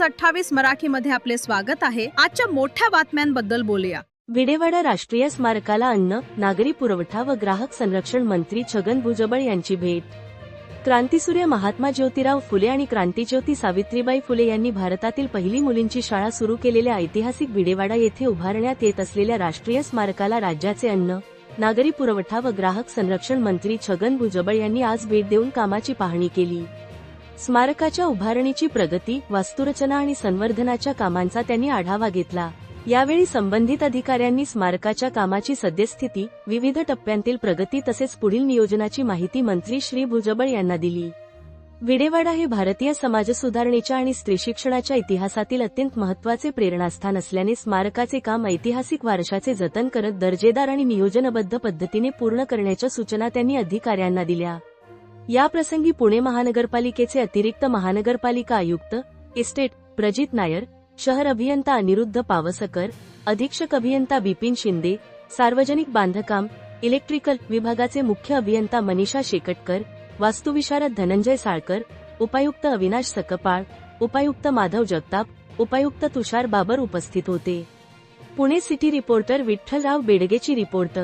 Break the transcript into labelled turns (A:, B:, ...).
A: News 28 मराठीमध्ये आपले स्वागत आहे। आजच्या मोठ्या बातम्यांबद्दल बोलूया।
B: विडेवाडा राष्ट्रीय स्मारकाला अन्न, नागरी पुरवठा व ग्राहक संरक्षण मंत्री छगन भुजबळ यांची भेट। क्रांतिसूर्य महात्मा ज्योतिराव फुले आणि क्रांतिज्योती सावित्रीबाई फुले यांनी भारतातील पहिली मुलींची शाळा सुरू केलेल्या ऐतिहासिक विडेवाडा येथे उभारण्यात येत असलेल्या राष्ट्रीय स्मारकाला राज्याचे अन्न, नागरी पुरवठा व ग्राहक संरक्षण मंत्री छगन भुजबळ यांनी आज भेट देऊन कामाची पाहणी केली। स्मारकाच्या उभारणीची प्रगती, वास्तुरचना आणि संवर्धनाच्या कामांचा त्यांनी आढावा घेतला। यावेळी संबंधित अधिकाऱ्यांनी स्मारकाच्या कामाची सद्यस्थिती, विविध टप्प्यांतील प्रगती तसेच पुढील नियोजनाची माहिती मंत्री श्री भुजबळ यांना दिली। विडेवाडा हे भारतीय समाजसुधारणेच्या आणि स्त्रीशिक्षणाच्या इतिहासातील अत्यंत महत्त्वाचे प्रेरणास्थान असल्याने स्मारकाचे काम ऐतिहासिक वारशाचे जतन करत दर्जेदार आणि नियोजनबद्ध पद्धतीने पूर्ण करण्याच्या सूचना त्यांनी अधिकाऱ्यांना दिल्या। याप्रसंगी पुणे महानगरपालिकेचे अतिरिक्त महानगरपालिका आयुक्त, इस्टेट, प्रजित नायर, शहर अभियंता अनिरुद्ध पावसकर, अधीक्षक अभियंता बिपिन शिंदे, सार्वजनिक बांधकाम, इलेक्ट्रिकल विभागाचे मुख्य अभियंता मनीषा शेकटकर, वास्तुविशारद धनंजय साळकर, उपायुक्त अविनाश सकपाळ, उपायुक्त माधव जगताप, उपायुक्त तुषार बाबर उपस्थित होते। पुणे सिटी रिपोर्टर विठ्ठलराव बेडगेची रिपोर्ट।